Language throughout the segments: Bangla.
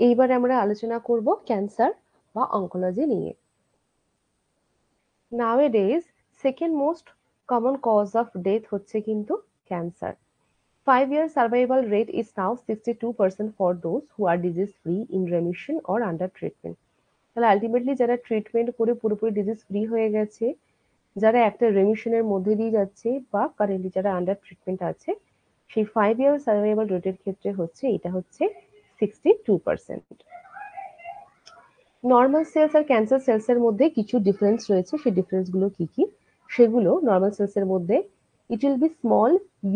এইবার আমরা আলোচনা করব ক্যান্সার বা অঙ্কোলজি নিয়ে। Nowadays, second most common cause of death হচ্ছে কিন্তু cancer. 5-year survival rate is now 62% for those who are disease free, in remission or under treatment. তাহলে আলটিমেটলি যারা ট্রিটমেন্ট করে পুরোপুরি ডিজিজ ফ্রি হয়ে গেছে, যারা একটা রেমিশনের মধ্যে দিয়ে যাচ্ছে বা কারেন্টলি যারা আন্ডার ট্রিটমেন্ট আছে, সেই 5-year সার্ভাইভাল রেটের ক্ষেত্রে হচ্ছে এটা হচ্ছে 62%। নর্মাল সেলস আর ক্যান্সার সেলস এর মধ্যে কিছু ডিফারেন্স রয়েছে। সেই ডিফারেন্স গুলো কি কি? সেগুলো নর্মাল সেলস এর মধ্যে it will be small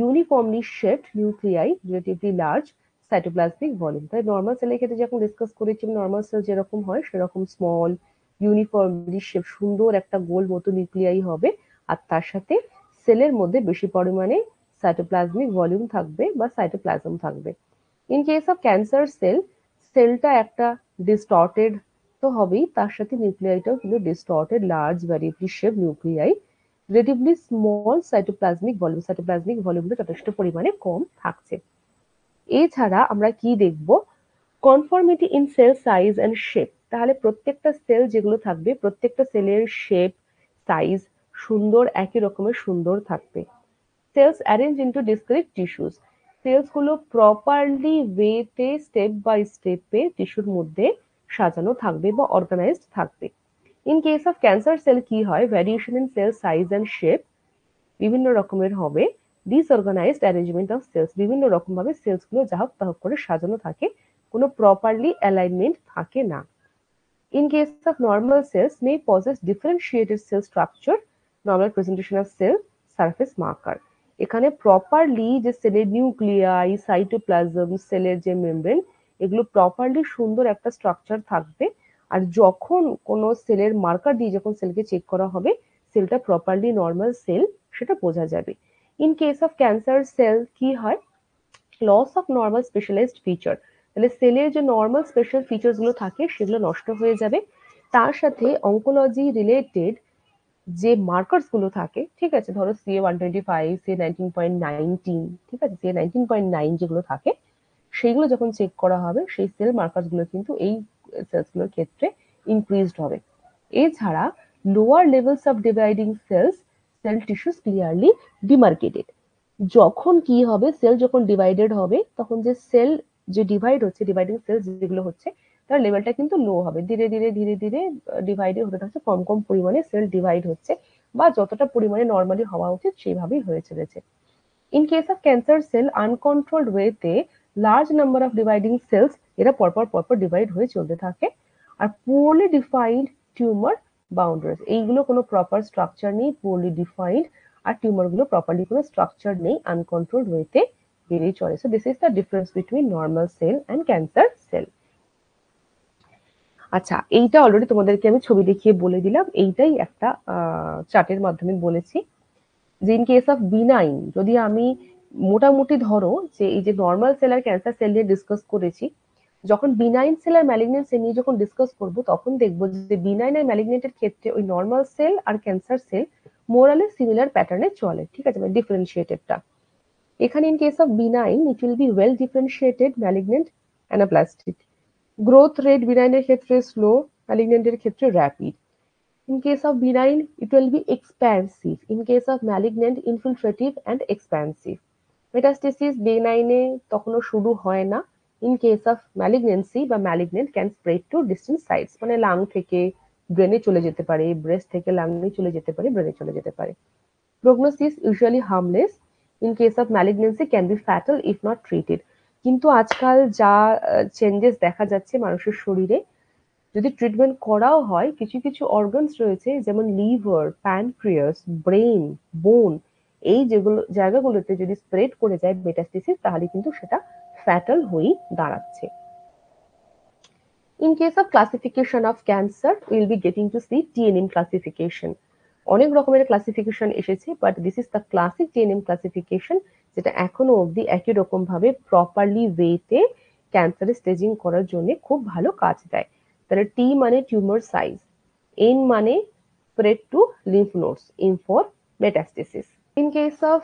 uniformly shaped nuclei, relatively large cytoplasmic volume। তাই নর্মাল সেলের ক্ষেত্রে যখন ডিসকাস করেছি নর্মাল সেল যেরকম হয় সেরকম স্মল ইউনিফর্মলি শেপ সুন্দর একটা গোল মতো নিউক্লিয়াই হবে, আর তার সাথে সেলের মধ্যে বেশি পরিমাণে সাইটোপ্লাজমিক ভলিউম থাকবে বা সাইটোপ্লাজম থাকবে। In case of cancer cell, সেলটা একটা ডিস্টর্টেড তো হবেই, তার সাথে নিউক্লিয়াইটাও কিন্তু distorted large variably shape nuclei, relatively small cytoplasmic ভলিউমটা যথেষ্ট পরিমাণে কম থাকছে। এছাড়া আমরা কি দেখব? Conformity in cell size and shape. তাহলে প্রত্যেকটা সেল যেগুলো থাকবে প্রত্যেকটা সেলের শেপ সাইজ সুন্দর, একই রকমের সুন্দর থাকবে। Cells arrange into discrete tissues. Cells গুলো প্রপারলি ওয়েতে স্টেপ বাই স্টেপে টিস্যুর মধ্যে সাজানো থাকবে বা অর্গানাইজড থাকবে। In case of cancer cell কি হয়? Variation in cell size and shape বিভিন্ন রকমের হবে। ডিসঅর্গানাইজড অ্যারেঞ্জমেন্ট অফ সেলস, বিভিন্ন রকম ভাবে সেলস গুলো জাহক তাহক করে সাজানো থাকে, কোনো প্রপারলি অ্যালাইনমেন্ট থাকে না। In case of normal cells may possess differentiated cell structure, normal presentation of cell surface marker। এখানে প্রপারলি যে সেলের নিউক্লিয়াই, সাইটোপ্লাজম, সেলের যে মেমব্রেন, এগুলো প্রপারলি সুন্দর একটা স্ট্রাকচার থাকবে। আর যখন কোনো সেলের মার্কার দিয়ে যখন সেলকে চেক করা হবে, সেলটা প্রপারলি নর্মাল সেল সেটা বোঝা যাবে। In case of cancer cell কি হয়? Loss of normal specialised feature. তাহলে সেলের যে নর্মাল স্পেশাল ফিচার্স গুলো থাকে সেগুলো নষ্ট হয়ে যাবে। তার সাথে অঙ্কোলজি রিলেটেড যে মার্কার্স গুলো থাকে, ঠিক আছে, ধরো CA-125, CA-19.19, ঠিক আছে, CA-19.9 যেগুলো থাকে, সেইগুলো যখন চেক করা হবে সেই সেল মার্কার্স গুলো কিন্তু এই সেলস গুলোর ক্ষেত্রে ইনক্রিজড হবে। এছাড়া lower levels of dividing cells, cell tissues clearly demarcated. যখন কি হবে? সেল যখন ডিভাইডেড হবে তখন যে সেল যে ডিভাইড হচ্ছে, ডিভাইডিং সেল যেগুলো হচ্ছে তার লেভেলটা কিন্তু লো হবে। ধীরে ধীরে ধীরে ধীরে ডিভাইডেড হতে থাকছে, কম কম পরিমাণে সেল ডিভাইড হচ্ছে, বা যতটা পরিমাণে নর্মালি হওয়া উচিত সেইভাবেই হয়ে চলেছে। In case of cancer cell uncontrolled ওয়েতে large number of dividing cells এরা পরপর ডিভাইড হয়ে চলতে থাকে। আর পুয়ারলি ডিফাইন্ড টিউমার বাউন্ডারিজ, এইগুলো কোনো প্রপার স্ট্রাকচার নেই, পুয়ারলি ডিফাইন্ড, আর টিউমার গুলো প্রপারলি কোনো স্ট্রাকচার নেই, আনকন্ট্রোলড ওয়েতে বেড়েই চলে। So this is the difference between normal cell and cancer cell. আচ্ছা, এইটা অলরেডি তোমাদেরকে আমি ছবি দেখিয়ে বলে দিলাম, এইটাই একটা চার্টের মাধ্যমে বলেছি যে ইন কেস অফ বিনাইন, যদি আমি মোটামুটি ধরো যে এই যে নর্মাল সেল আর ক্যান্সার সেল নিয়ে ডিসকাস করেছি, যখন বিনাইন সেল আর ম্যালিগনেন্ট সেল নিয়ে যখন ডিসকাস করব তখন দেখবো যে বিনাইন আর ম্যালিগনেন্টের ক্ষেত্রে ওই নর্মাল সেল আর ক্যান্সার সেল মোরালি সিমিলার প্যাটার্নে চলে, ঠিক আছে, মানে ডিফারেন্সিয়েটেডটা। এখানে in case of benign it will be well differentiated, malignant anaplastic. Growth rate বিনাইনের ক্ষেত্রে স্লো, ম্যালিগনেন্টের ক্ষেত্রে rapid. In case of benign, it will be expansive. In case of malignant, infiltrative and expansive. Metastasis benign তখনও শুরু হয় না। In case of malignancy বা malignant can spread to distant sites, মানে লাং থেকে ব্রেনে চলে যেতে পারে, ব্রেস্ট থেকে লাংয়ে চলে যেতে পারে, ব্রেনে চলে যেতে পারে। Prognosis usually harmless. In case of malignancy can be fatal if not treated. কিন্তু আজকাল যা চেঞ্জেস দেখা যাচ্ছে মানুষের শরীরে, যদি ট্রিটমেন্ট করাও হয়, কিছু কিছু অর্গানস রয়েছে যেমন লিভার, প্যানক্রিয়াস, ব্রেন, বোন, এই যেগুলো জায়গাগুলোতে যদি স্প্রেড করে যায় মেটাস্টেসিস, তাহলে কিন্তু সেটা ফ্যাটাল হয়েই দাঁড়াচ্ছে। In case of classification of cancer, will be getting to see TNM classification. অনেক রকমের ক্লাসিফিকেশন এসেছে, but this is the classic TNM classification, যেটা এখনো অবধি একই রকম ভাবে প্রপারলি ওয়েতে ক্যান্সারের স্টেজিং করার জন্য খুব ভালো কাজ দেয়। তাহলে টি মানে টিউমার সাইজ, এন মানে spread to lymph nodes, M for metastasis. In case of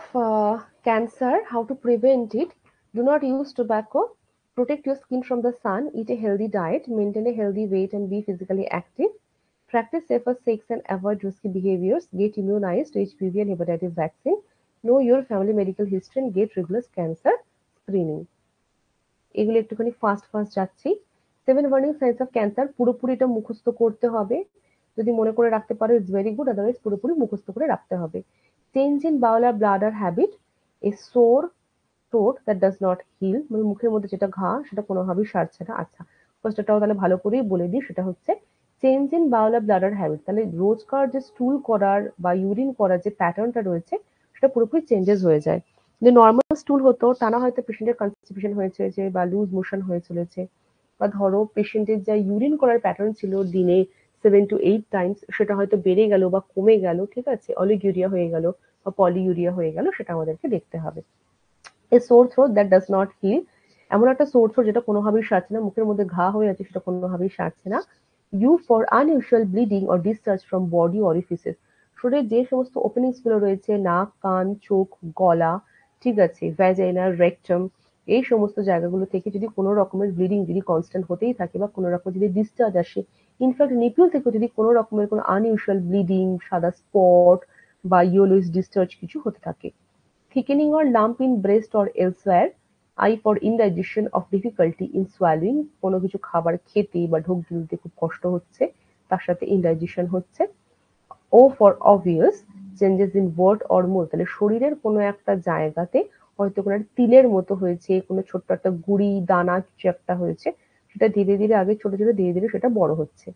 cancer, how to prevent it? Do not use tobacco, Protect your skin from the sun, eat a healthy diet, maintain a healthy weight and be physically active. Practice safer sex and avoid risky behaviors. Get immunized to HPV and hepatitis vaccine. Know your family medical history and get regular cancer screening. এগুলো একটুখানি ফাস্ট যাচ্ছি। 7 ওয়ার্নিং সাইনস অফ ক্যান্সার পুরোপুরি এটা মুখস্থ করতে হবে। যদি মনে করে রাখতে পারো ইটস ভেরি গুড, আদারওয়াইজ পুরোপুরি মুখস্থ করে রাখতে হবে। চেঞ্জ ইন বাউল আর bladder habit, a sore throat that does not heal, মানে মুখের মধ্যে যেটা ঘা সেটা কোনোভাবেই সারছে না। আচ্ছা, ফার্স্টটাও তাহলে ভালো করেই বলে দিই, সেটা হচ্ছে চেঞ্জ ইন বাউল আর ব্লাডার হ্যাবিট। তাহলে রোজকার যে স্টুল করার বা ইউরিন করার যে প্যাটার্নটা রয়েছে সেটা পুরোপুরি চেঞ্জেস হয়ে যায়। যে নর্মাল স্টুল হতো টানা হয়তো পেশেন্টের কনস্টিপেশন হয়েছে যে বা লুজ মোশন হয়ে চলেছে, বা ধরো পেশেন্টের যা ইউরিন করার প্যাটার্ন ছিল দিনে 7 to 8 টাইমস সেটা হয়তো বেড়ে গেল বা কমে গেল, ঠিক আছে, অলিগিউরিয়া হয়ে গেল বা পলিইউরিয়া হয়ে গেল, সেটা আমাদেরকে দেখতে হবে। A sore throat that does not heal, এমন একটা সোর থ্রোট যেটা কোনোভাবেই সারছে না, মুখের মধ্যে ঘা হয়ে আছে সেটা কোনোভাবেই সারছে না। U for unusual bleeding or discharge from body orifices, শরীরের যে সমস্ত ওপেনিংস গুলো রয়েছে নাক, কান, চোখ, গলা, ঠিক আছে, ভ্যাজাইনা, রেকটাম, এই সমস্ত জায়গাগুলো থেকে যদি কোনো রকমের ব্লিডিং যদি কনস্ট্যান্ট হতেই থাকে বা কোনো রকম যদি ডিসচার্জ আসে, ইনফ্যাক্ট নিপিল থেকে যদি কোনো রকমের কোনো আনইউজুয়াল ব্লিডিং, সাদা স্পট বা ইয়েলোইশ ডিসচার্জ কিছু হতে থাকে। Thickening or lump in breast or elsewhere, I for indigestion of difficulty in swallowing, কোনো কিছু খাবার খেতে বা ঢোক গিলতে খুব কষ্ট হচ্ছে, তার সাথে ইনডাইজেশন হচ্ছে। O for obvious changes in wart or mood, তাহলে শরীরের কোনো একটা জায়গাতে হয়তো কোনো একটা তিলের মতো হয়েছে, কোনো ছোট্ট একটা গুঁড়ি দানা কিছু একটা হয়েছে, সেটা ধীরে ধীরে আগে ছোট ছোট ধীরে ধীরে সেটা বড় হচ্ছে।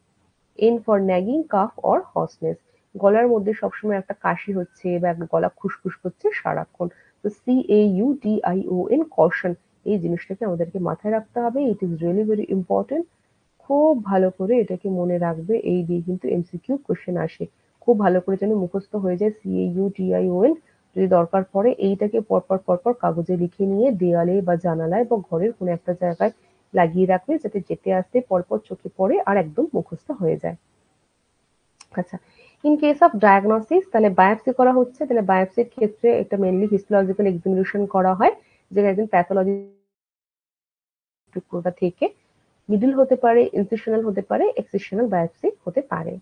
N for nagging cough or hoarseness, গলার মধ্যে সবসময় একটা কাশি হচ্ছে বা একটা গলা খুসখুস করছে সারাক্ষণ। তো CAUTION, কশন, এই জিনিসটাকে আমাদেরকে মাথায় রাখতে হবে। It is really very important. খুব ভালো করে এটাকে মনে রাখবে, এই দিয়ে কিন্তু এমসিকিউ কোশ্চেন আসে। খুব ভালো করে যেন মুখস্থ হয়ে যায় CAUTION। যদি দরকার পড়ে এইটাকে পরপর পরপর কাগজে লিখে নিয়ে দেয়ালে বা জানালায় বা ঘরের কোনো একটা জায়গায় লাগিয়ে রাখবে, যাতে যেতে আসতে পরপর চোখে পড়ে আর একদম মুখস্থ হয়ে যায়। আচ্ছা, ইন কেস অফ ডায়াগনোসিস, তাহলে বায়োপসি করা হচ্ছে, তাহলে বায়োপসির ক্ষেত্রে এটা মেনলি হিস্টোলজিক্যাল এক্সামিনেশন করা হয়, যেটা একজন প্যাথোলজি টুকরোটা থেকে মিডল হতে পারে, ইনসিশনাল হতে পারে, এক্সিশনাল বায়োপসি হতে পারে।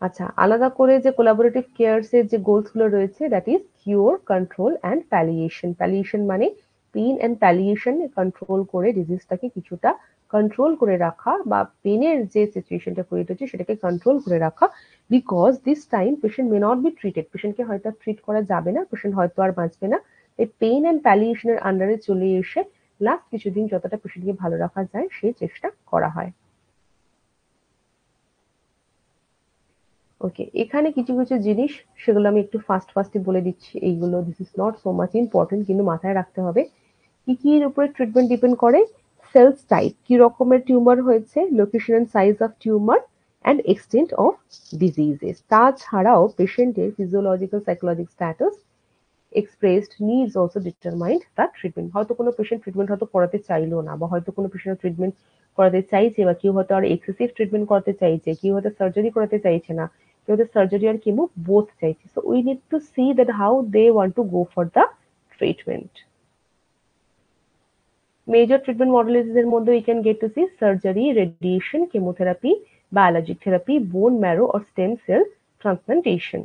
আচ্ছা, আলাদা করে যে কোলাবোরেটিভ কেয়ারস এর যে গোলস গুলো রয়েছে, দ্যাট ইজ কিউর, কন্ট্রোল অ্যান্ড প্যালিয়েশন। প্যালিয়েশন মানে পেইন অ্যান্ড প্যালিয়েশন কন্ট্রোল করে ডিজিজটাকে কিছুটা কন্ট্রোল করে রাখা, বা পেনের যে সিচুয়েশনটা ক্রিয়েট হচ্ছে সেটাকে কন্ট্রোল করে রাখা। Because this time patient may not be treated, পেশেন্টকে হয়তো আর ট্রিট করা যাবে না, পেশেন্ট হয়তো আর বাঁচবে না। এই পেইন অ্যান্ড প্যালিয়েশনের আন্ডারে চলে এসে লাস্ট কিছুদিন যতটা পেশেন্টকে ভালো রাখা যায় সেই চেষ্টা করা হয়। ওকে, এখানে কিছু কিছু জিনিস সেগুলো আমি একটু ফাস্টে বলে দিচ্ছি। এইগুলো this is not so much important, কিন্তু মাথায় রাখতে হবে। কি কি এর উপরে ট্রিটমেন্ট ডিপেন্ড করে? সেলস টাইপ, কি রকমের টিউমার হয়েছে, location and size of tumour and extent of diseases. তাছাড়াও পেশেন্টের physiological psychologic status expressed needs also determined the treatment. হয়তো কোনো পেশেন্ট ট্রিটমেন্ট হয়তো করাতে চাইলো না, বা হয়তো কোনো পেশেন্ট ট্রিটমেন্ট করাতে চাইছে, বা কেউ হয়তো আর এক্সেসিভ ট্রিটমেন্ট করাতে চাইছে, কেউ হয়তো সার্জারি করাতে চাইছে না, কেউ হয়তো সার্জারি আর কেমো বোথ চাইছে। So we need to see that how they want to go for the treatment. Major treatment modalities এর মধ্যে we can get to see surgery, radiation, chemotherapy, biologic therapy, bone marrow or stem cell transplantation.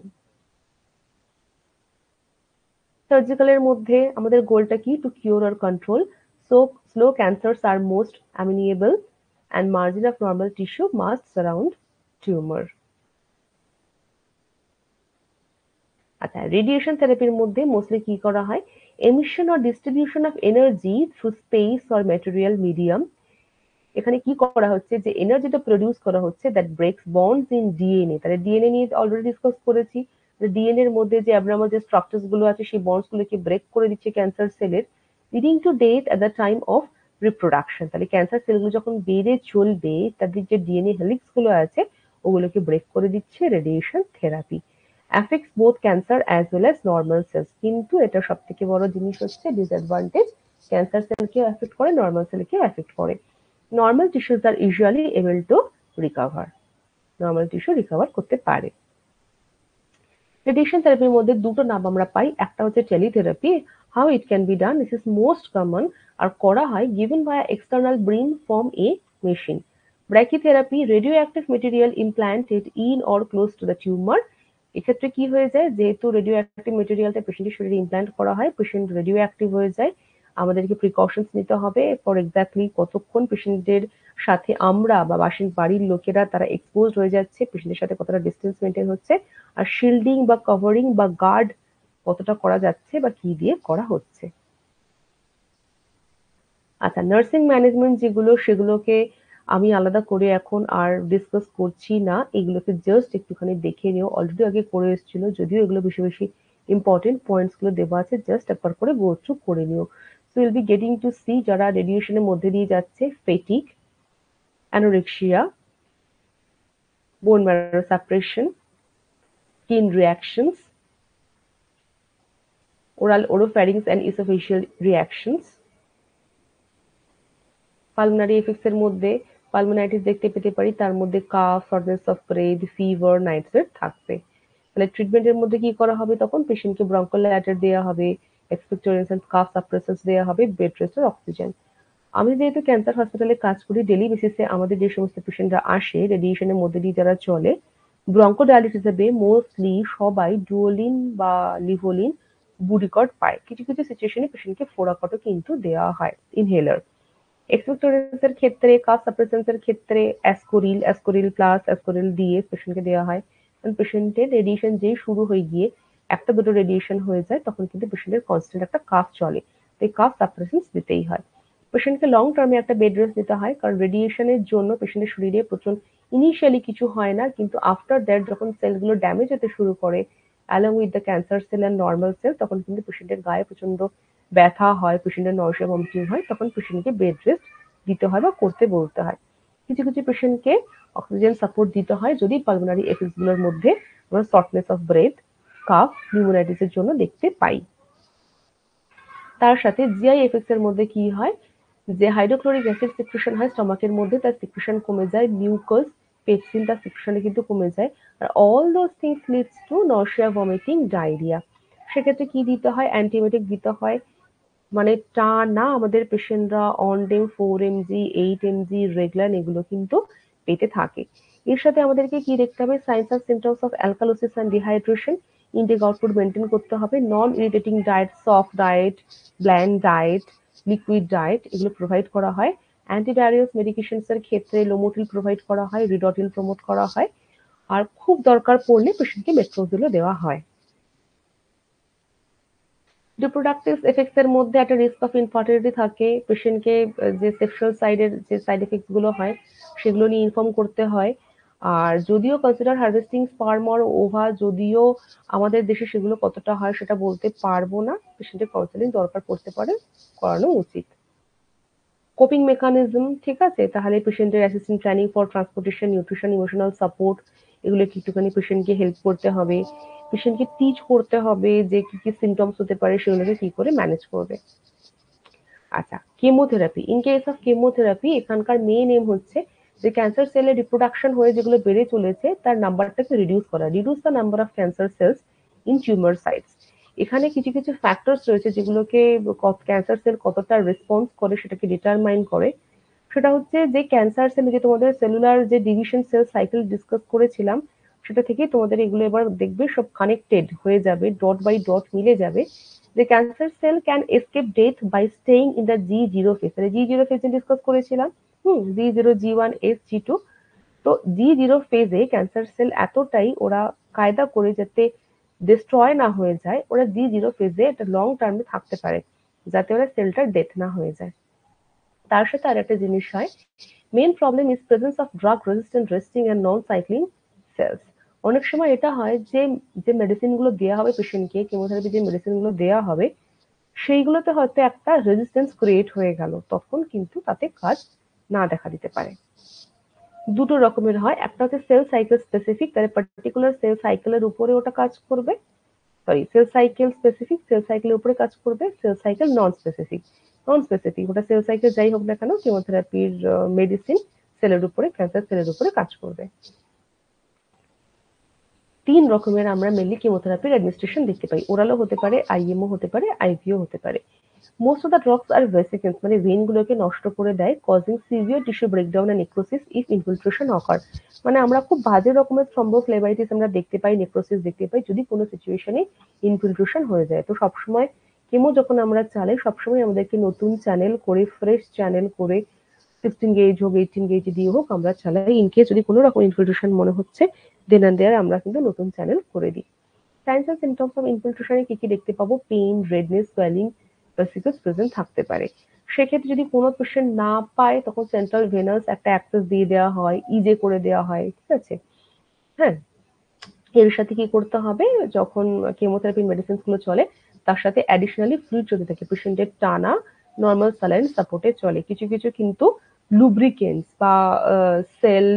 Surgical এর মধ্যে আমাদের গোলটা কি? To cure or control. So slow cancers are most amenable and margin of normal tissue must surround tumor. আচ্ছা, রেডিয়েশন থেরাপির মধ্যে মোস্টলি কি করা হয়? Emission or distribution of energy through space or material medium. এখানে কি করা হচ্ছে, যে এনার্জিটা প্রডিউস করা হচ্ছে that breaks bonds in DNA. তাহলে ডিএনএ নিয়ে অলরেডি ডিসকাস করেছি, ডিএনএ এর মধ্যে যে অ্যাবনর্মাল যে স্ট্রাকচারস গুলো আছে সেই বন্ডস গুলোকে ব্রেক করে দিচ্ছে ক্যান্সার সেলের, leading to death at the time of reproduction. তাহলে ক্যান্সার সেলগুলো যখন বেড়ে চলবে, তাদের যে ডিএনএ হেলিক্স গুলো আছে ওগুলোকে ব্রেক করে দিচ্ছে radiation therapy. Affects both cancer as well as normal cells. কিন্তু এটা সব থেকে বড় জিনিস হচ্ছে ডিসঅ্যাডভান্টেজ, ক্যান্সার সেলকেও এফেক্ট করে, নর্মাল সেলকেও এফেক্ট করে। নর্মাল টিস্যুস আর usually able to recover, normal tissue recover করতে পারে। রেডিয়েশন থেরাপির মধ্যে দুটো নাম আমরা পাই, একটা হচ্ছে teletherapy. How it can be done, this is most common, আর করা হয় given by external brain from a machine. Brachytherapy, radioactive material implanted in or close to the tumour. এক্ষেত্রে কি হয়ে যায়, যেহেতু রেডিও অ্যাক্টিভ মেটেরিয়ালটা পেশেন্টের শরীরে ইমপ্ল্যান্ট করা হয়, পেশেন্ট রেডিও অ্যাক্টিভ হয়ে যায়। আমাদেরকে প্রিকশনস নিতে হবে ফর এক্স্যাক্টলি কতক্ষণ পেশেন্টের সাথে আমরা বা বাড়ির লোকেরা তারা এক্সপোজড হয়ে যাচ্ছে, পেশেন্টের সাথে কতটা ডিস্টেন্স মেনটেন হচ্ছে, আর শিল্ডিং বা কভারিং বা গার্ড কতটা করা যাচ্ছে বা কি দিয়ে করা হচ্ছে। আচ্ছা, নার্সিং ম্যানেজমেন্ট যেগুলো, সেগুলোকে আমি আলাদা করে এখন আর ডিসকাস করছি না, এগুলোকে জাস্ট একটুখানি দেখে নিও, অলরেডি আগে করে এসেছিল, যদিও এগুলো বেশি বেশি ইম্পর্টেন্ট পয়েন্টস গুলো দেওয়া আছে, জাস্ট একবার করে গো থ্রু করে নিও। So will be getting to see যারা রেডিয়েশনের মধ্যে দিয়ে যাচ্ছে, fatigue, anorexia, bone marrow suppression, skin reactions, oral oropharynx and esophageal reactions, pulmonary effects এর মধ্যে পালমোনাইটিস দেখতে পেতে পারি, তার মধ্যে cough, shortness of breath, fever, night sweat থাকবে। তাহলে ট্রিটমেন্টের মধ্যে কি করা হবে, তখন পেশেন্টকে ব্রঙ্কোলাইটার দেওয়া হবে, এক্সপেক্টোরেন্স এন্ড কাফ সাপ্রেসেন্টস দেওয়া হবে, বেড রেস্ট আর অক্সিজেন। আমি যেহেতু ক্যান্সার হসপিটালে কাজ করি, ডেলি বেসিসে আমাদের যে সমস্ত পেশেন্টরা আসে রেডিয়েশনের মধ্যে দিয়ে যারা চলে, ব্রঙ্কোডায়ালিস হিসেবে মোস্টলি সবাই ডুওলিন বা লিভোলিন, বুডিকট পায়। কিছু কিছু সিচুয়েশনে পেশেন্টকে ফোরাকটও কিন্তু দেওয়া হয়, ইনহেলার। এক্সপেক্টোরেন্স এর ক্ষেত্রে, কাফ সাপ্রেসেন্স এর ক্ষেত্রে অ্যাসকোরিল, অ্যাসকোরিল প্লাস, অ্যাসকোরিল ডিএস পেশেন্টকে দেওয়া হয়। কারণ পেশেন্টের রেডিয়েশন যেই শুরু হয়ে গিয়ে একটা দুটো রেডিয়েশন হয়ে যায়, তখন কিন্তু পেশেন্টের কনস্ট্যান্ট একটা কাফ চলে, তো এই কাফ সাপ্রেসেন্স দিতেই হয়। পেশেন্টকে লং টার্মে একটা বেড রেস্ট দিতে হয়, কারণ রেডিয়েশনের জন্য পেশেন্টের শরীরে প্রচুর ইনিশিয়ালি কিছু হয় না, কিন্তু আফটার দ্যাট যখন সেলগুলো ড্যামেজ হতে শুরু করে along with the cancer cell and normal cell, তখন কিন্তু পেশেন্টের গায়ে প্রচন্ড ব্যথা হয়, পেশেন্টের নয়সা ভমিটিং হয়, তখন পেশেন্টকে বেড রেস্ট দিতে হয় বা করতে বলতে হয়। কিছু কিছু পেশেন্টকে অক্সিজেন সাপোর্ট দিতে হয় যদি পালমোনারি এফেক্টস গুলোর মধ্যে আমরা shortness of breadth, calf, pneumonitis এর জন্য দেখতে পাই। তার সাথে জিআই এফেক্টস এর মধ্যে কি হয়, যে হাইড্রোক্লোরিক অ্যাসিড সিক্রেশন হয় স্টমাকের মধ্যে, তার সিক্রেশন কমে যায়, মিউকাস, পেপসিন তার সিক্রেশনে কিন্তু কমে যায়, আর all those things leads to nausea, vomiting, diarrhoea. সেক্ষেত্রে কি দিতে হয়, অ্যান্টিবায়োটিক দিতে হয়, মানে টানা আমাদের পেশেন্টরা অনডেম 4 mg 8 mg রেগুলার এগুলো কিন্তু পেতে থাকে। এর সাথে আমাদেরকে কি দেখতে হবে, signs of symptoms of alkalosis and dehydration, intake output maintain করতে হবে, non irritating diet, soft diet, bland diet, liquid diet এগুলো প্রোভাইড করা হয়। অ্যান্টিডায়ারিয়াস মেডিকেশনস এর ক্ষেত্রে লোমোটিল প্রোভাইড করা হয়, রিডোটিল প্রমোট করা হয়, আর খুব দরকার পড়লে পেশেন্টকে মেট্রোজেলও দেওয়া হয়। রিপ্রোডাক্টিভ এফেক্টস এর মধ্যে একটা রিস্ক অফ ইনফার্টিলিটি থাকে, পেশেন্টকে যে সেক্সুয়াল সাইডের যে সাইড এফেক্টস গুলো হয় সেগুলো নিয়ে ইনফর্ম করতে হয়। আর যদিও কনসিডার হারভেস্টিং স্পার্ম অর ওভা, যদিও আমাদের দেশে সেগুলো কতটা হয় সেটা বলতে পারবো না, পেশেন্টের কাউন্সেলিং দরকার পড়তে পারে, করানো উচিত। কোপিং মেকানিজম, ঠিক আছে, তাহলে পেশেন্টের assistant planning for transportation, nutrition, emotional support, এগুলো একটুখানি পেশেন্টকে হেল্প করতে হবে, পেশেন্টকে টিচ করতে হবে যে কি কি সিমটমস হতে পারে, সেগুলোকে কি করে ম্যানেজ করবে। আচ্ছা, chemotherapy, in case of chemotherapy এখানকার মেইন এম হচ্ছে যে ক্যান্সার সেলের রিপ্রোডাকশন হয়ে যেগুলো বেড়ে চলেছে তার নাম্বারটাকে রিডিউস করা, reduce the number of cancer cells in tumour sites. এখানে কিছু কিছু ফ্যাক্টরস রয়েছে যেগুলোকে ক্যান্সার সেল কতটা রেসপন্স করে সেটাকে ডিটারমাইন করে। সেটা হচ্ছে যে ক্যান্সার সেল, যে তোমাদের সেলুলার যে ডিভিশন সেল সাইকেল ডিসকাস করেছিলাম, সেটা থেকে তোমাদের এগুলো এবার দেখবে সব কানেক্টেড হয়ে যাবে, ডট বাই ডট মিলে যাবে। যে cancer cell can escape death by staying in the G0 phase, তাহলে G0 ফেজে ডিসকাস করেছিলাম, G0, G1, S, G2। তো G0 ফেজে ক্যান্সার সেল এতটাই ওরা কায়দা করে যাতে ডিস্ট্রয় না হয়ে যায়, ওরা G0 ফেজে একটা লং টার্মে থাকতে পারে, যাতে ওরা সেলটার ডেথ না হয়ে যায়। তার সাথে আরেকটা জিনিস হয়, main problem is presence of drug resistant resting and non cycling cells. অনেক সময় এটা হয় যে যে মেডিসিন গুলো দেওয়া হবে পেশেন্টকে, কেমোথেরাপি যে মেডিসিন গুলো দেওয়া হবে সেইগুলোতে হয়তো একটা রেজিস্ট্যান্স ক্রিয়েট হয়ে গেল, তখন কিন্তু তাতে কাজ না দেখা দিতে পারে। দুটো রকমের হয়, একটা হচ্ছে সেল সাইকেল স্পেসিফিক, তাহলে পার্টিকুলার সেল সাইকেলের উপরে ওটা কাজ করবে, sorry cell cycle specific, cell সাইকেলের উপরে কাজ করবে, cell cycle non specific, non specific ওটা সেল সাইকেল যাই হোক না কেন, কেমোথেরাপির মেডিসিন সেলের উপরে, ক্যান্সার সেলের উপরে কাজ করবে। তিন রকমের আমরা মেনলি কেমোথেরাপির অ্যাডমিনিস্ট্রেশন দেখতে পাই। ওরালও হতে পারে, আইএমও হতে পারে, আইভিও হতে পারে। Most of the drugs are vesicles মানে ভেইনগুলোকে নষ্ট করে দেয়, causing severe tissue breakdown and necrosis if infiltration occur. মানে আমরা খুব বাজে রকমের থ্রম্বোফ্লেবাইটিস আমরা দেখতে পাই, নেক্রোসিস দেখতে পাই যদি কোনো সিচুয়েশনে ইনফিলট্রেশন হয়ে যায়। তো সবসময় কেমো যখন আমরা চালাই সবসময় আমাদেরকে নতুন চ্যানেল করে, ফ্রেশ চ্যানেল করে 16 গেজ হোক 18 গেজ দিয়ে হোক আমরা চালাই। ইন কেস যদি কোনো রকম ইনফিলট্রেশন মনে হচ্ছে দেন এন্ড দেয়ার আমরা কিন্তু নতুন চ্যানেল করে দিই। সাইন্স এন্ড সিমটমস অফ ইনফিলট্রেশনে কি কি দেখতে পাবো? পেইন, রেডনেস, সোয়েলিং, ভেসিকলস প্রেজেন্ট থাকতে পারে। সেক্ষেত্রে যদি কোনো পেশেন্ট না পায় তখন সেন্ট্রাল ভেনাস একটা অ্যাক্সেস দিয়ে দেওয়া হয়, ইজে করে দেওয়া হয়, ঠিক আছে? হ্যাঁ, এর সাথে কি করতে হবে? যখন কেমোথেরাপি মেডিসিনস গুলো চলে তার সাথে অ্যাডিশনালি ফ্লুইড যদি থাকে পেশেন্টের টানা নর্মাল স্যালাইন সাপোর্টে চলে। কিছু কিছু কিন্তু লুব্রিকেন্টস বা সেল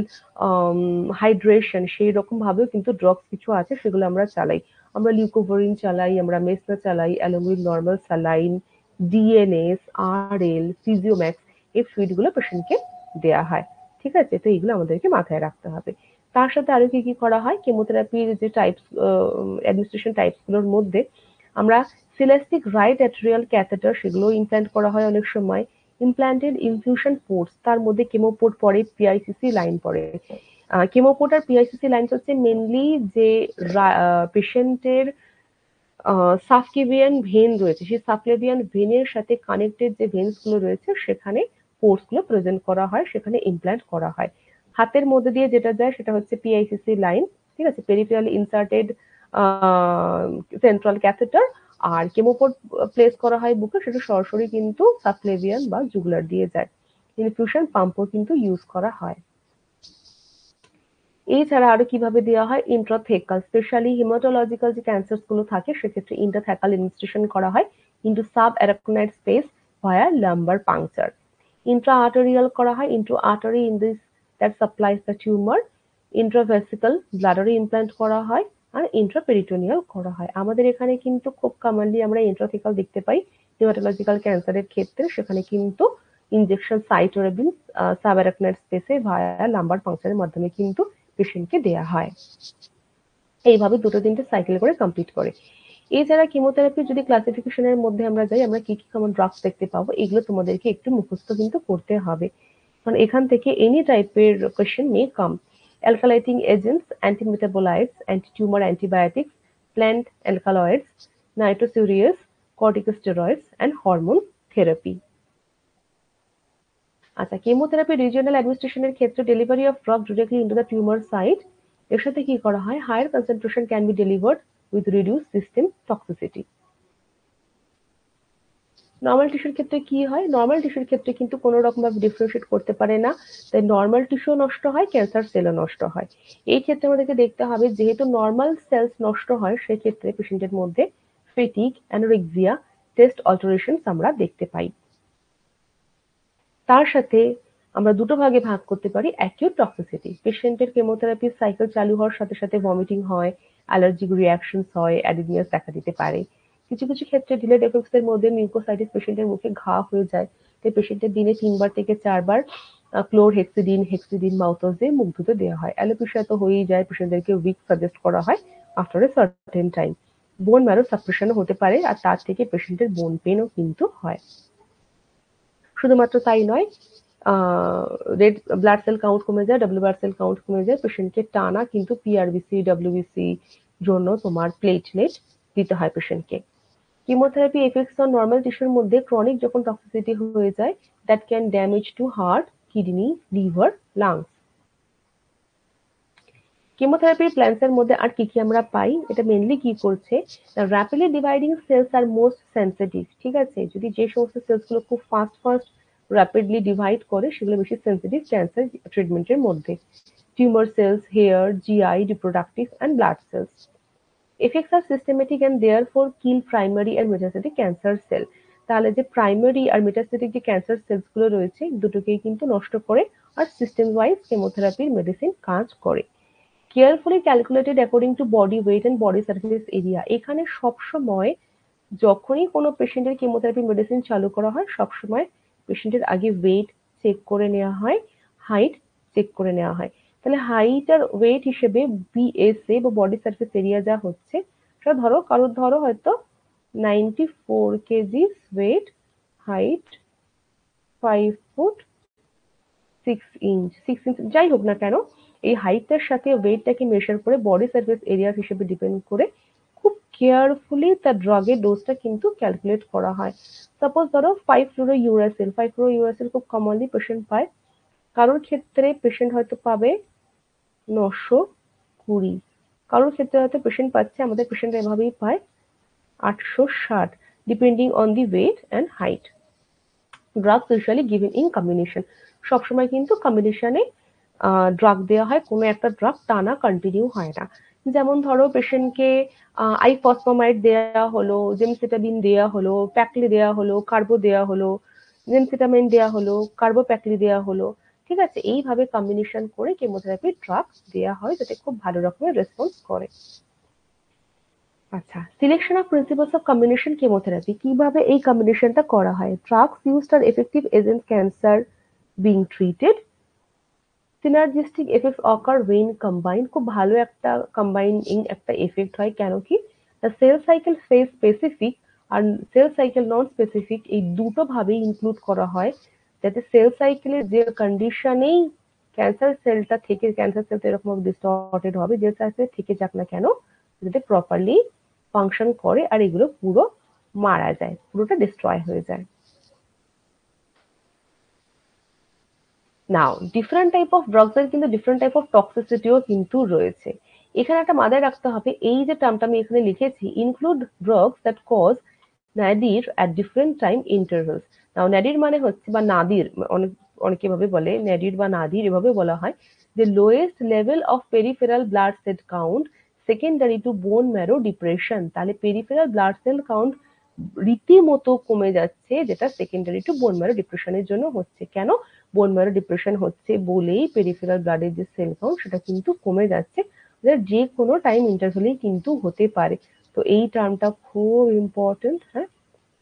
হাইড্রেশন সেই রকম ভাবেও কিন্তু ড্রাগস কিছু আছে সেগুলো আমরা চালাই। আমরা লিউকোভরিন চালাই, আমরা মেসনা চালাই, along with normal saline, DNS, RL, Physiomax এই ফ্লুইডগুলো পেশেন্টকে দেয়া হয়। ঠিক আছে? তো এগুলো আমাদেরকে মাথায় রাখতে হবে। তার সাথে আরো কি কি করা হয়? কেমোথেরাপির যে টাইপস অ্যাডমিনিস্ট্রেশন টাইপস গুলোর মধ্যে আমরা সিলেস্টিক রাইট অ্যাট্রিয়াল ক্যাথেটার সেগুলো ইমপ্ল্যান্ট করা হয় অনেক সময়। ইমপ্ল্যান্টেড ইনফিউশন পোর্টস তার মধ্যে কেমোপোর্ট পড়ে, পিআইসিসি লাইন পড়ে। কেমোপোর্ট আর পিআইসিসি লাইন হচ্ছে মেনলি যে পেশেন্টের সাবক্লেভিয়ান ভেন রয়েছে সেই সাবক্লেভিয়ান ভেনের সাথে কানেক্টেড যে ভেন্স গুলো রয়েছে সেখানে পোর্টস গুলো প্রেজেন্ট করা হয়, সেখানে ইমপ্ল্যান্ট করা হয়। হাতের মধ্যে দিয়ে যেটা যায় সেটা হচ্ছে পিআইসিসি লাইন, ঠিক আছে? Peripheral inserted central catheter. আর কেমোপোর্ট প্লেস করা হয় বুকে, সেটা সরাসরি কিন্তু সাবক্লেভিয়ান বা জুগুলার দিয়ে যায়। ইনফিউশন পাম্পও কিন্তু ইউজ করা হয়। এছাড়া আরো কিভাবে দেওয়া হয়? ইন্ট্রাথেকাল, স্পেশালি হিমাটোলজিক্যাল যে ক্যান্সার গুলো থাকে সেক্ষেত্রে ইন্ট্রাথেকাল ইনস্টিটিউশন করা হয় into subarachnoid space via lumbar puncture. Intra arterial করা হয় into artery in this that supplies the tumour. Intravesical ব্লাডারে ইমপ্ল্যান্ট করা হয় আর ইন্ট্রাপেরিটোনিয়াল করা হয়। আমাদের এখানে কিন্তু খুব কমনলি আমরা ইন্ট্রাথেকাল দেখতে পাই হিমাটোলজিক্যাল ক্যান্সারের ক্ষেত্রে, সেখানে কিন্তু ইনজেকশন সাইটোরেবিন সাব অ্যারাকনোয়েড স্পেসে ভায়া লাম্বার পাংচারের মাধ্যমে কিন্তু পেশেন্টকে দেয়া হয়। এইভাবে দুটো তিনটে সাইকেল করে কমপ্লিট করে। এছাড়া কেমোথেরাপি যদি ক্লাসিফিকেশনের মধ্যে আমরা যাই আমরা কি কি কমন ড্রাগস দেখতে পাবো এগুলো তোমাদেরকে একটু মুখস্থ কিন্তু করতে হবে, কারণ এখান থেকে এনি টাইপের question may come. Alkylating agents, antimetabolites, antitumour antibiotics, plant alkaloids, nitrosoureas, corticosteroids and hormone therapy. আচ্ছা, কেমোথেরাপি রিজিওনাল অ্যাডমিনিস্ট্রেশনের ক্ষেত্রে delivery of drug directly into the tumour site. এর সাথে কি করা হয়? Higher concentration can be delivered with reduce system toxicity. Normal টিস্যুর ক্ষেত্রে কি হয়? নর্মাল টিস্যুর ক্ষেত্রে কিন্তু কোনো রকম ভাবে ডিফারেন্সিয়েট করতে পারে না, তাই নর্মাল টিস্যু নষ্ট হয়, ক্যান্সার সেলও নষ্ট হয়। এই ক্ষেত্রে আমাদেরকে দেখতে হবে যেহেতু নর্মাল সেলস নষ্ট হয় সেক্ষেত্রে পেশেন্টের মধ্যে ফেটিক, অ্যানোরেক্সিয়া, টেস্ট অল্টারেশনস আমরা দেখতে পাই। তার সাথে আমরা দুটো ভাগে ভাগ করতে পারি। অ্যাকিউট টক্সিসিটি, পেশেন্টের কেমোথেরাপি সাইকেল চালু হওয়ার সাথে সাথে ভমিটিং হয়, অ্যালার্জিক রিঅ্যাকশনস হয়, অ্যাডিনিয়াস দেখা দিতে পারে। কিছু কিছু ক্ষেত্রে ডিলেড এফেক্টস এর মধ্যে মিউকোসাইটিস, পেশেন্টের মুখে ঘা হয়ে যায়, তাই পেশেন্টের দিনে 3 বার থেকে 4 বার ক্লোরহেক্সিডিন, হেক্সিডিন মাউথওয়াশ দিয়ে মুখ ধুতে দেওয়া হয়। অ্যালোপেশিয়া তো হয়েই যায়, পেশেন্টদেরকে উইক সাজেস্ট করা হয় after a certain time. Bone marrow সাপ্রেশনও হতে পারে আর তার থেকে পেশেন্টের বোন পেনও কিন্তু হয়। শুধুমাত্র তাই নয়, রেড ব্লাড সেল কাউন্ট কমে যায়, ডাব্লিউ সেল কাউন্ট কমে যায়, পেশেন্টকে টানা কিন্তু পিআরবিসি, ডাব্লিউবিসি জন্য তোমার প্লেটলেট দিতে হয় পেশেন্টকে। কিমোথেরাপি এফেক্টস অন নর্মাল টিস্যুর মধ্যে ক্রনিক যখন টক্সিসিটি হয়ে যায় that can damage to heart, kidney, liver, lungs. কেমোথেরাপির প্ল্যান্টস এর মধ্যে আর কি কি আমরা পাই? এটা মেনলি কি করছে? র্যাপিডলি ডিভাইডিং সেলস আর মোস্ট সেন্সিটিভ, ঠিক আছে? যদি যে সমস্ত সেলস গুলো খুব ফাস্ট র্যাপিডলি ডিভাইড করে সেগুলো বেশি সেন্সিটিভ ক্যান্সার ট্রিটমেন্টের মধ্যে। Tumour cells, hair, GI, reproductive and blood cells. Effects are systematic and therefore kill primary and metastatic cancer cell. তাহলে যে প্রাইমারি আর মেটাস্টেটিক যে ক্যান্সার সেলস গুলো রয়েছে দুটোকেই কিন্তু নষ্ট করে আর সিস্টেম ওয়াইজ কেমোথেরাপির মেডিসিন কাজ করে। Carefully calculated according to body weight and body surface area. এখানে সবসময় যখনই কোনো পেশেন্টের কেমোথেরাপি মেডিসিন চালু করা হয় সবসময় পেশেন্টের আগে ওয়েট চেক করে নেওয়া হয়, হাইট চেক করে নেওয়া হয়। তাহলে হাইট আর ওয়েট হিসেবে বিএসএ বা বডি সারফেস এরিয়া যা হচ্ছে সেটা ধরো কারোর ধরো হয়তো 94 kg weight, height 5 feet 6 inch যাই হোক না কেন, এই হাইটের সাথে ওয়েটটাকে মেশার করে বডি সারফেস এরিয়া হিসেবে ডিপেন্ড করে খুব কেয়ারফুলি তার ড্রাগের ডোজটা কিন্তু ক্যালকুলেট করা হয়। সাপোজ ধরো 5-fluorouracil, 5-fluorouracil খুব কমনলি পেশেন্ট পায়, কারোর ক্ষেত্রে পেশেন্ট হয়তো পাবে 920, কারোর ক্ষেত্রে হয়তো পেশেন্ট পাচ্ছে, আমাদের পেশেন্ট এভাবেই পায় 860, depending on the weight and height. Drugs usually given in combination, সবসময় কিন্তু কম্বিনেশনে ড্রাগ দেওয়া হয়, কোনো একটা ড্রাগ টানা কন্টিনিউ হয় না। যেমন ধরো পেশেন্টকে আইফসফামাইড দেওয়া হলো, জেমসিটাবিন দেওয়া হলো, প্যাকলি দেওয়া হলো, কার্বো দেওয়া হলো, জেমসিটামিন দেওয়া হলো, কার্বোপ্যাকলি দেওয়া হলো, ঠিক আছে, এইভাবে কম্বিনেশন করে কেমোথেরাপি ড্রাগ দেওয়া হয় যাতে খুব ভালো রকমের রেসপন্স করে। আচ্ছা, selection of principles of combination chemotherapy, কিভাবে এই কম্বিনেশনটা করা হয়? Drugs used are effective against cancer being treated, synergistic effects occur when combined, খুব ভালো একটা কম্বাইনিং একটা এফেক্ট হয়, কেন কি সেল সাইকেল ফেজ স্পেসিফিক আর সেল সাইকেল নন স্পেসিফিক এই দুটো ভাবেই ইনক্লুড করা হয়, যাতে সেল সাইকেলের যে কন্ডিশনেই ক্যান্সার সেলটা থেকে, ক্যান্সার সেলটা এরকম ডিস্টর্টেড হবে যে সাইকেল থেকে যাক না কেন, যাতে প্রপারলি ফাংশন করে আর এগুলো পুরো মারা যায়, পুরোটা ডিস্ট্রয় হয়ে যায়। নাও ডিফারেন্ট টাইপ অফ ড্রাগস এর কিন্তু ডিফারেন্ট টাইপ অফ টক্সিসিটিও কিন্তু রয়েছে। এখানে একটা মাথায় রাখতে হবে, এই যে টার্মটা আমি এখানে লিখেছি, include drugs that cause nadir at different time intervals. Now nadir মানে হচ্ছে, বা নাদির অনেক অনেকে এভাবে বলে, নাদির বা নাদির এভাবে বলা হয়, যে lowest level of peripheral blood cell count secondary to bone marrow depression. তাহলে পেরিফেরাল ব্লাড সেল কাউন্ট রীতিমতো কমে যাচ্ছে, যেটা সেকেন্ডারি টু বোন ম্যারো ডিপ্রেশনের জন্য হচ্ছে। কেন? বোন ম্যারো ডিপ্রেশন হচ্ছে বলেই পেরিফেরাল ব্লাডের যে সেল কাউন্ট সেটা কিন্তু কমে যাচ্ছে, যে কোনো টাইম ইন্টারভ্যালেই কিন্তু হতে পারে। তো এই টার্মটা খুব ইম্পর্টেন্ট। হ্যাঁ,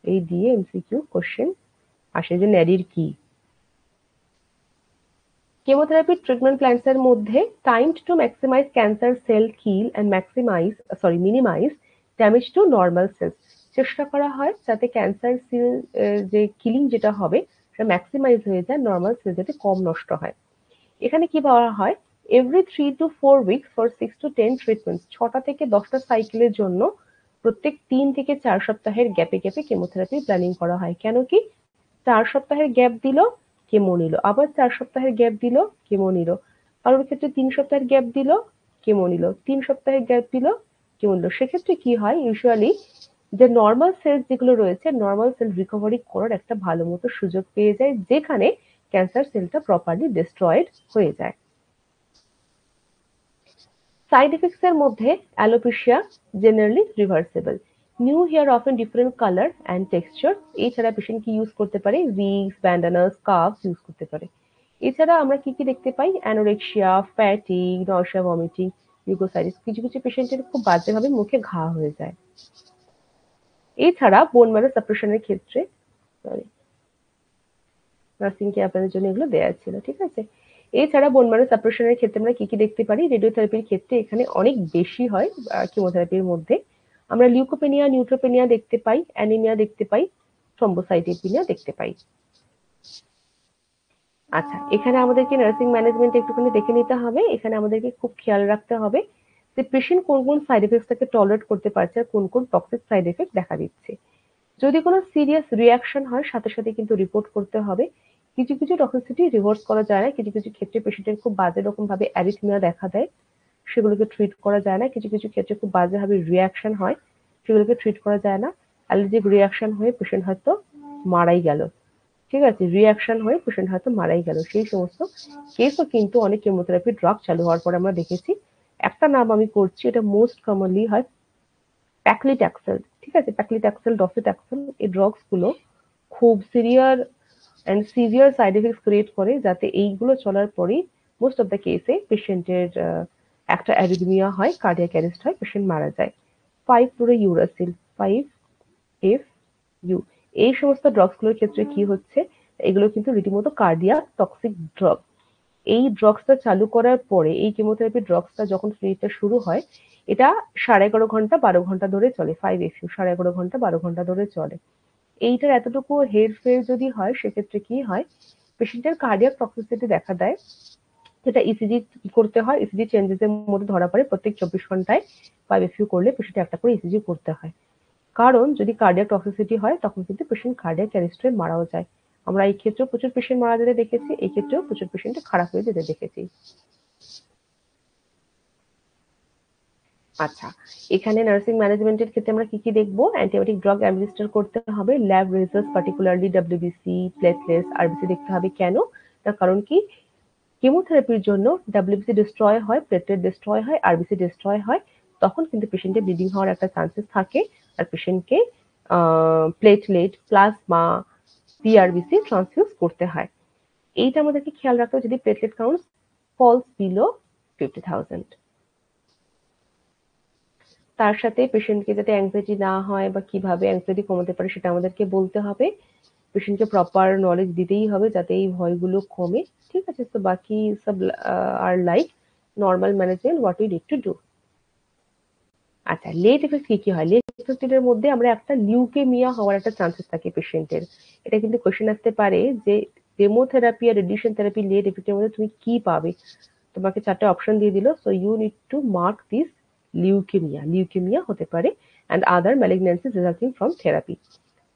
এই দিয়ে এমসিকিউ কোশ্চেন আসে যে ন্যাডির কি। কেমোথেরাপি ট্রিটমেন্ট প্ল্যানস এর মধ্যে timed to maximise cancer cell kill and minimise damage to normal cells, চেষ্টা করা হয় যাতে ক্যান্সার সেল যে কিলিং যেটা হবে সেটা ম্যাক্সিমাইজ হয়ে যায়, নর্মাল সেল যাতে কম নষ্ট হয়। এখানে কি বলা হয়, every 3 to 4 weeks for 6 to 10 treatments, 6টা থেকে 10টা সাইকেলের জন্য প্রত্যেক 3 থেকে 4 সপ্তাহের গ্যাপে গ্যাপে কেমোথেরাপি প্ল্যানিং করা হয়। কেন কি 4 সপ্তাহের গ্যাপ দিল, কেমো নিল, আবার 4 সপ্তাহের গ্যাপ দিল, কেমো নিল, কারোর ক্ষেত্রে 3 সপ্তাহের গ্যাপ দিল, কেমো নিল, 3 সপ্তাহের গ্যাপ দিল, কেমো নিল। সেক্ষেত্রে কি হয়, ইউজুয়ালি যে নর্মাল সেলস যেগুলো রয়েছে, নর্মাল সেল রিকভারি করার একটা ভালো মতো সুযোগ পেয়ে যায়, যেখানে ক্যান্সার সেলটা প্রপারলি ডিস্ট্রয়েড হয়ে যায়। সাইড এফেক্টস এর মধ্যে alopecia generally reversible, new hair often different colour and texture. এছাড়া পেশেন্ট কি ইউজ করতে পারে, উইগস, ব্যান্ডানা, স্কার্ফ ইউজ করতে পারে। এছাড়া আমরা কি কি দেখতে পাই, anorexia, fatigue, nausea, vomiting, mucositis, কিছু কিছু পেশেন্টের খুব বাজেভাবে মুখে ঘা হয়ে যায়। এছাড়া বোন ম্যারো সাপ্রেশনের ক্ষেত্রে, সরি নার্সিং কে আপনাদের জন্য এগুলো দেওয়া ছিল, ঠিক আছে। এছাড়া বোন ম্যারো সাপ্রেশনের ক্ষেত্রে আমরা কি কি দেখতে পারি, রেডিওথেরাপির ক্ষেত্রে এখানে অনেক বেশি হয় কিমোথেরাপির মধ্যে। আমরা লিউকোপেনিয়া, নিউট্রোপেনিয়া দেখতে পাই, অ্যানিমিয়া দেখতে পাই, থ্রম্বোসাইটোপেনিয়া দেখতে পাই। আচ্ছা, এখানে আমাদেরকে নার্সিং ম্যানেজমেন্ট একটুখানি দেখে নিতে হবে। এখানে আমাদেরকে খুব খেয়াল রাখতে হবে যে পেশেন্ট কোন কোন সাইড এফেক্টসটাকে টলারেট করতে পারছে আর কোন কোন টক্সিক সাইড এফেক্ট দেখা দিচ্ছে। যদি কোনো সিরিয়াস রিয়াকশন হয় সাথে সাথে কিন্তু রিপোর্ট করতে হবে। কিছু কিছু টক্সিসিটি রিভার্স করা যায় না, কিছু কিছু ক্ষেত্রে পেশেন্টের খুব বাজে রকম ভাবে অ্যারিথমিয়া দেখা দেয়, সেগুলোকে ট্রিট করা যায় না। কিছু কিছু ক্ষেত্রে খুব বাজেভাবে রিয়াকশন হয়, সেগুলোকে ট্রিট করা যায় না। অ্যালার্জিক রিয়াকশন হয়ে পেশেন্ট হয়তো মারাই গেল, ঠিক আছে, রিয়াকশন হয়ে পেশেন্ট হয়তো মারাই গেল, সেই সমস্ত কেসও কিন্তু অনেক কেমোথেরাপি ড্রাগ চালু হওয়ার পরে আমরা দেখেছি। একটা নাম আমি করছি, এটা মোস্ট কমনলি হয় প্যাক্লিট্যাক্সেল, ঠিক আছে, প্যাক্লিট্যাক্সেল, ডসিট্যাক্সেল, এই ড্রাগস গুলো খুব সিভিয়ার সাইড এফেক্টস ক্রিয়েট করে, যাতে এইগুলো চলার পরেই মোস্ট অফ দ্য কেসে পেশেন্টের একটা অ্যারিথমিয়া হয়, কার্ডিয়াক অ্যারেস্ট হয়, পেশেন্ট মারা যায়। 5-fluorouracil, 5-FU, এই সমস্ত ড্রাগস গুলোর ক্ষেত্রে কি হচ্ছে, এগুলো কিন্তু রীতিমতো কার্ডিয়াক টক্সিক ড্রাগ। এই ড্রাগসটা চালু করার পরে, এই কেমোথেরাপি ড্রাগসটা যখন পিরিয়ডটা শুরু হয়, এটা 11.5 ঘন্টা 12 ঘন্টা ধরে চলে। 5FU 11.5 ঘন্টা 12 ঘন্টা ধরে চলে। এইটার এতটুকু হেরফের যদি হয়, সেক্ষেত্রে কি হয়, পেশেন্টের কার্ডিয়াক টক্সিসিটি দেখা দেয়, যেটা ইসিজি করতে হয়। ইসিজি চেঞ্জেস এর মধ্যে ধরা পড়ে প্রত্যেক 24 ঘন্টায় 5FU করলে পেশেন্টের একটা করে ইসিজি করতে হয়। কারণ যদি কার্ডিয়াক টক্সিসিটি হয়, তখন কিন্তু পেশেন্ট কার্ডিয়াক অ্যারেস্টে মারাও যায়। আমরা এই ক্ষেত্রেও প্রচুর পেশেন্ট মারা যেতে দেখেছি, এই ক্ষেত্রেও প্রচুর পেশেন্ট খারাপ হয়ে যেতে দেখেছি। আচ্ছা, এখানে নার্সিং ম্যানেজমেন্টের ক্ষেত্রে আমরা কি কি দেখবো? অ্যান্টিবায়োটিক ড্রাগ অ্যাডমিনিস্টার করতে হবে, lab results particularly WBC, platelets, RBC দেখতে হবে। কেন? তার কারণ কি, কেমোথেরাপির জন্য ডাব্লিউবিসি ডিস্ট্রয় হয়, প্লেটলেট ডিস্ট্রয় হয়, আরবিসি ডিস্ট্রয় হয়, তখন কিন্তু পেশেন্টের ব্লিডিং হওয়ার একটা চান্সেস থাকে, আর পেশেন্টকে প্লেটলেট, প্লাজমা, পিআরবিসি ট্রান্সফিউজ করতে হয়। এইটা আমাদেরকে খেয়াল রাখতে হবে যদি প্লেটলেট কাউন্ট ফলস বিলো 50,000। তার সাথে পেশেন্টকে যাতে অ্যাংজাইটি না হয় বা কিভাবে অ্যাংজাইটি কমাতে পারে সেটা আমাদেরকে বলতে হবে। পেশেন্টকে প্রপার নলেজ দিতেই হবে যাতে এই ভয়গুলো কমে। ঠিক আছে? তো বাকি সব আর like normal management what we need to do. আচ্ছা, লেট এফেক্ট কি কি হয়? লেট এফেক্টের মধ্যে আমরা একটা লিউকেমিয়া হওয়ার একটা চান্সেস থাকে পেশেন্টের। এটা কিন্তু কোয়েশ্চেন আসতে পারে যে কেমোথেরাপি আর রেডিয়েশন থেরাপি লেট এফেক্টের মধ্যে তুমি কি পাবে? তোমাকে 4টে অপশন দিয়ে দিল। So you need to mark this leukaemia. Leukaemia হতে পারে and other malignancies resulting from therapy.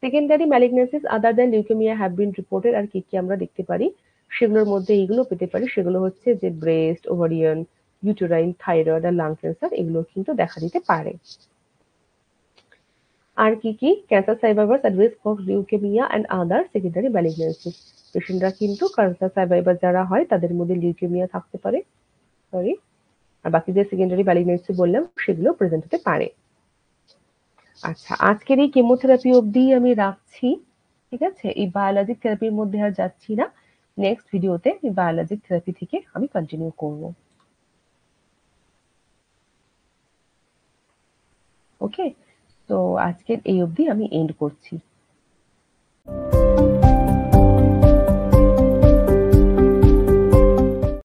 Secondary malignancies other than leukemia have been reported আর কি কি আমরা দেখতে পারি, সেগুলোর মধ্যে এইগুলো পেতে পারি। সেগুলো হচ্ছে যে ব্রেস্ট, ওভারিয়ান, ইউটেরাইন, থাইরয়েড আর লাং ক্যান্সার, এগুলো কিন্তু দেখা দিতে পারে। আর কি কি? Cancer survivors at risk of leukemia and other secondary malignancies. পেশেন্টরা কিন্তু ক্যান্সার সার্ভাইভার যারা হয় তাদের মধ্যে লিউকেমিয়া থাকতে পারে, সরি, আর বাকি যে সেকেন্ডারি ম্যালিগন্যান্সি বললাম সেগুলো প্রেজেন্ট হতে পারে। আচ্ছা, আজকের এই কেমোথেরাপি অবধি আমি রাখছি। ঠিক আছে? এই বায়োলজিক থেরাপির মধ্যে আর যাচ্ছি না। নেক্সট ভিডিওতে এই বায়োলজিক থেরাপি থেকে আমি কন্টিনিউ করব। ওকে? তো আজকের এই অবধি আমি এন্ড করছি।